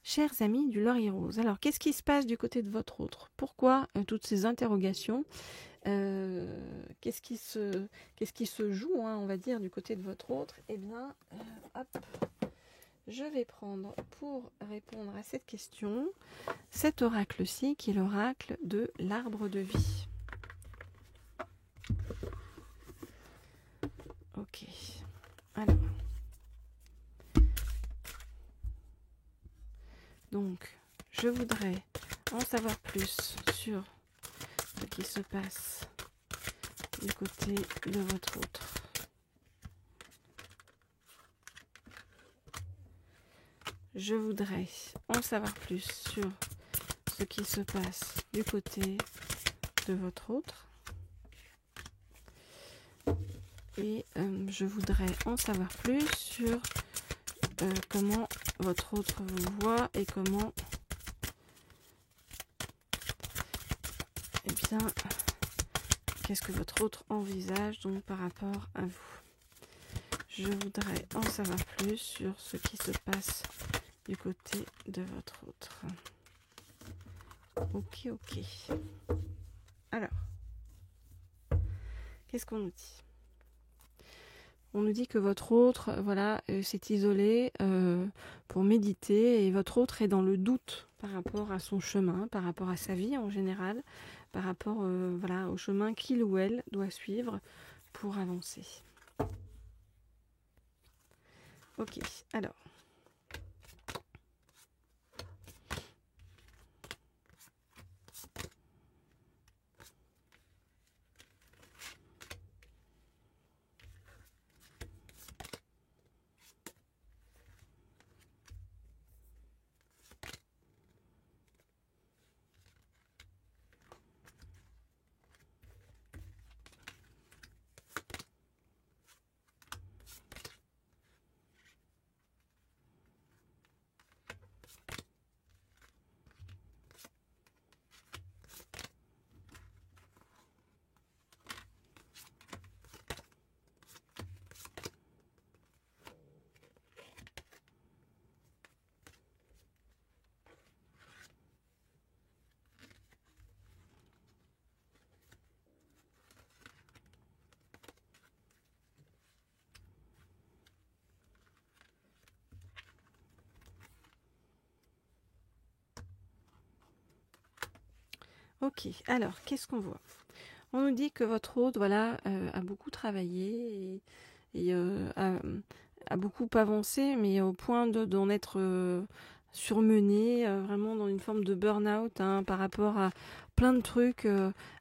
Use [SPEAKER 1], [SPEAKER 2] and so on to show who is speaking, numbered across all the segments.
[SPEAKER 1] Chers amis du Laurier Rose, alors qu'est-ce qui se passe du côté de votre autre? Pourquoi toutes ces interrogations? Qu'est-ce qui se joue, hein, on va dire, du côté de votre autre? Eh bien, hop, je vais prendre pour répondre à cette question cet oracle-ci qui est l'oracle de l'arbre de vie. Ok, alors. Donc, je voudrais en savoir plus sur ce qui se passe du côté de votre autre. Je voudrais en savoir plus sur ce qui se passe du côté de votre autre. Et je voudrais en savoir plus sur comment votre autre vous voit et comment, eh bien, qu'est-ce que votre autre envisage donc par rapport à vous. Je voudrais en savoir plus sur ce qui se passe du côté de votre autre. Ok. Alors, qu'est-ce qu'on nous dit? On nous dit que votre autre, voilà, s'est isolé pour méditer et votre autre est dans le doute par rapport à son chemin, par rapport à sa vie en général, par rapport voilà, au chemin qu'il ou elle doit suivre pour avancer. Ok, alors. Ok, alors, qu'est-ce qu'on voit? On nous dit que votre hôte, voilà, a beaucoup travaillé et a beaucoup avancé, mais au point d'en être surmené, vraiment dans une forme de burn-out, hein, par rapport à plein de trucs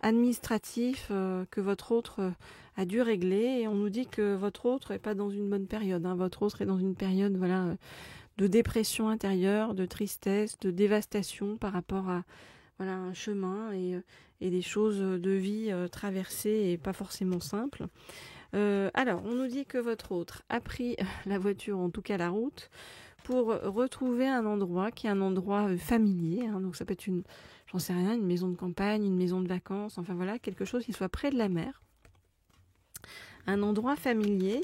[SPEAKER 1] administratifs que votre autre a dû régler. Et on nous dit que votre autre n'est pas dans une bonne période. Hein. Votre autre est dans une période, voilà, de dépression intérieure, de tristesse, de dévastation par rapport à voilà, un chemin et des choses de vie traversées et pas forcément simples. Alors, on nous dit que votre autre a pris la voiture, en tout cas la route, pour retrouver un endroit qui est un endroit familier. Hein, donc ça peut être j'en sais rien, une maison de campagne, une maison de vacances, enfin voilà, quelque chose qui soit près de la mer. Un endroit familier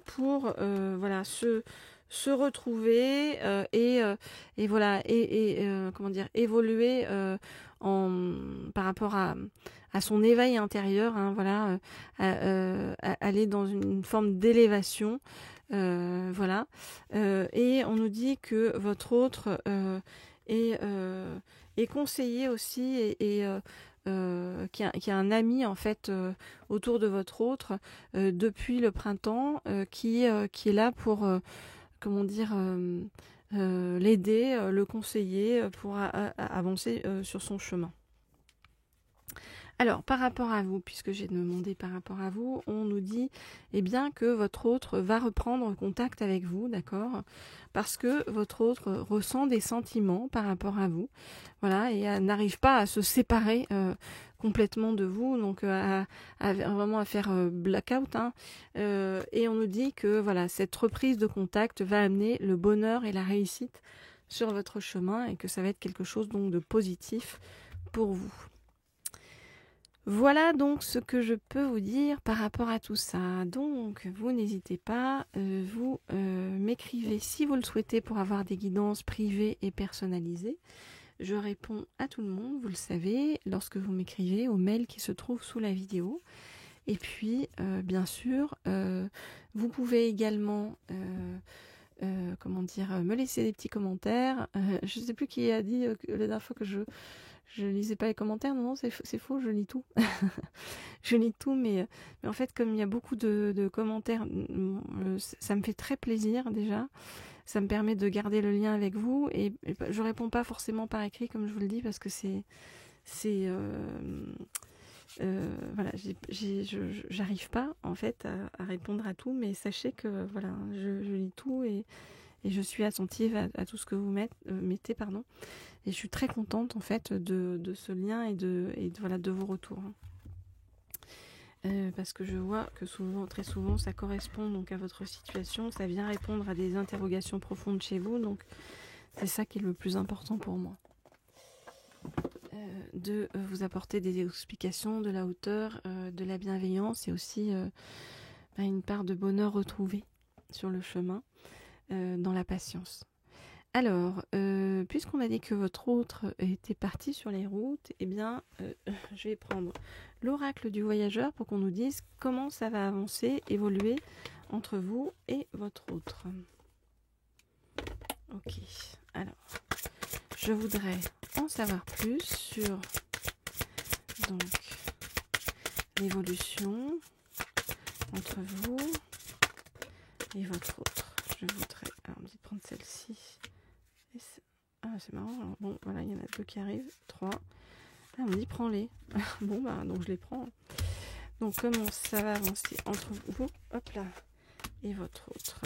[SPEAKER 1] pour voilà, se retrouver et voilà et comment dire, évoluer par rapport à son éveil intérieur, hein, voilà, aller dans une forme d'élévation, voilà, et on nous dit que votre autre est conseillé aussi qui a un ami en fait autour de votre autre depuis le printemps qui est là pour comment dire, l'aider, le conseiller pour avancer sur son chemin. Alors, par rapport à vous, puisque j'ai demandé par rapport à vous, on nous dit eh bien, que votre autre va reprendre contact avec vous, d'accord? Parce que votre autre ressent des sentiments par rapport à vous, voilà, et n'arrive pas à se séparer complètement de vous, donc vraiment à faire blackout, hein, et on nous dit que voilà, cette reprise de contact va amener le bonheur et la réussite sur votre chemin et que ça va être quelque chose donc de positif pour vous. Voilà donc ce que je peux vous dire par rapport à tout ça. Donc, vous n'hésitez pas, vous m'écrivez si vous le souhaitez pour avoir des guidances privées et personnalisées. Je réponds à tout le monde, vous le savez, lorsque vous m'écrivez au mail qui se trouve sous la vidéo. Et puis, bien sûr, vous pouvez également me laisser des petits commentaires. Je ne sais plus qui a dit la dernière fois que je lisais pas les commentaires. Non, c'est faux, je lis tout. Je lis tout, mais en fait, comme il y a beaucoup de commentaires, ça me fait très plaisir déjà. Ça me permet de garder le lien avec vous. Et je réponds pas forcément par écrit, comme je vous le dis, parce que voilà, j'arrive pas en fait à répondre à tout, mais sachez que voilà, je lis tout et je suis attentive à tout ce que vous mettez, pardon. Et je suis très contente en fait de ce lien et voilà, de vos retours. Parce que je vois que très souvent, ça correspond donc à votre situation, ça vient répondre à des interrogations profondes chez vous, donc c'est ça qui est le plus important pour moi. De vous apporter des explications, de la hauteur, de la bienveillance et aussi une part de bonheur retrouvé sur le chemin, dans la patience. Alors, puisqu'on a dit que votre autre était parti sur les routes, eh bien, je vais prendre l'oracle du voyageur pour qu'on nous dise comment ça va avancer, évoluer entre vous et votre autre. Ok, alors, je voudrais en savoir plus sur donc l'évolution entre vous et votre autre. Je voudrais, alors on me dit de prendre celle-ci. Ah, c'est marrant. Alors, bon, voilà, il y en a 2 qui arrivent. 3. Ah, on me dit prends-les. Bon, bah, donc je les prends. Donc, comment ça va avancer entre vous, hop là, et votre autre.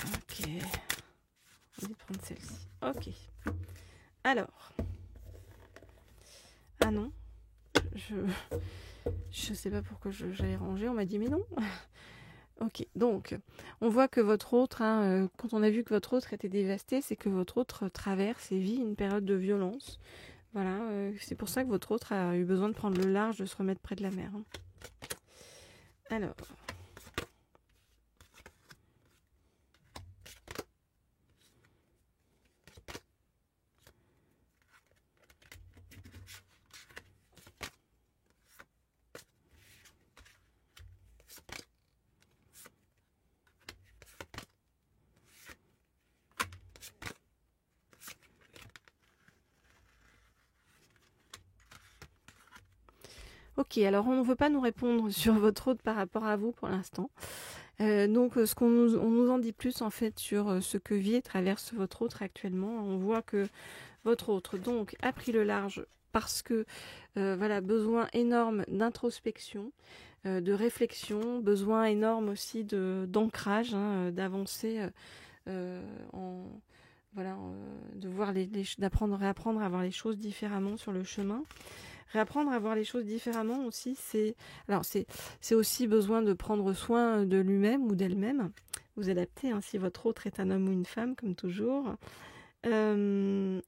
[SPEAKER 1] Ok. On me dit de prendre celle-ci. Ok. Alors. Ah non. Je sais pas pourquoi j'allais ranger. On m'a dit mais non. Ok, donc on voit que votre autre, quand on a vu que votre autre était dévasté, c'est que votre autre traverse et vit une période de violence. Voilà, c'est pour ça que votre autre a eu besoin de prendre le large, de se remettre près de la mer. Alors. Ok, alors on ne veut pas nous répondre sur votre autre par rapport à vous pour l'instant. Donc on nous en dit plus en fait sur ce que vit et traverse votre autre actuellement. On voit que votre autre donc a pris le large parce que voilà, besoin énorme d'introspection, de réflexion, besoin énorme aussi d'ancrage, d'avancer de voir réapprendre à voir les choses différemment sur le chemin. Réapprendre à voir les choses différemment aussi, c'est aussi besoin de prendre soin de lui-même ou d'elle-même. Vous adaptez, si votre autre est un homme ou une femme, comme toujours. On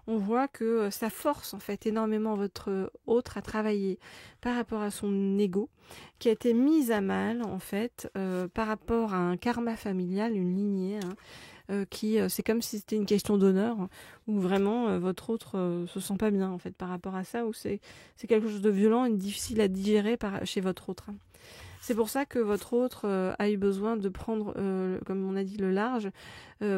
[SPEAKER 1] voit que ça force en fait énormément votre autre à travailler par rapport à son ego, qui a été mise à mal en fait par rapport à un karma familial, une lignée. C'est comme si c'était une question d'honneur, où vraiment votre autre se sent pas bien en fait par rapport à ça, ou c'est quelque chose de violent et difficile à digérer chez votre autre. C'est pour ça que votre autre a eu besoin de prendre, comme on a dit, le large,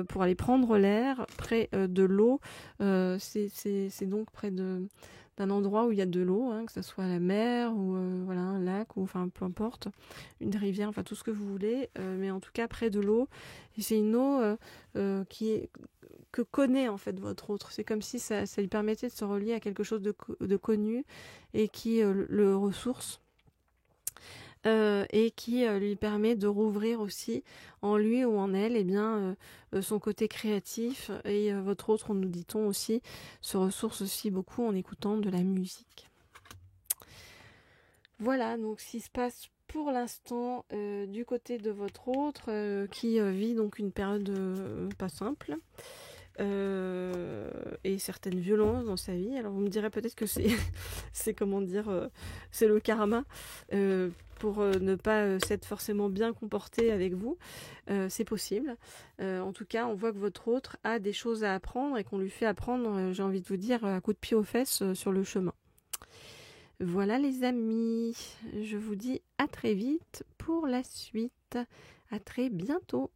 [SPEAKER 1] pour aller prendre l'air près de l'eau. C'est donc près d'un endroit où il y a de l'eau, que ce soit la mer ou voilà, un lac, ou enfin peu importe, une rivière, enfin tout ce que vous voulez, mais en tout cas près de l'eau. Et c'est une eau que connaît en fait votre autre. C'est comme si ça lui permettait de se relier à quelque chose de connu et qui le ressource. Et qui lui permet de rouvrir aussi en lui ou en elle son côté créatif. Et votre autre, nous dit-on aussi, se ressource aussi beaucoup en écoutant de la musique. Voilà donc ce qui se passe pour l'instant du côté de votre autre qui vit donc une période pas simple. et certaines violences dans sa vie. Alors vous me direz peut-être que c'est c'est comment dire, c'est le karma pour ne pas s'être forcément bien comporté avec vous. C'est possible. En tout cas, on voit que votre autre a des choses à apprendre et qu'on lui fait apprendre, j'ai envie de vous dire, à coup de pied aux fesses sur le chemin. Voilà les amis, je vous dis à très vite pour la suite. À très bientôt.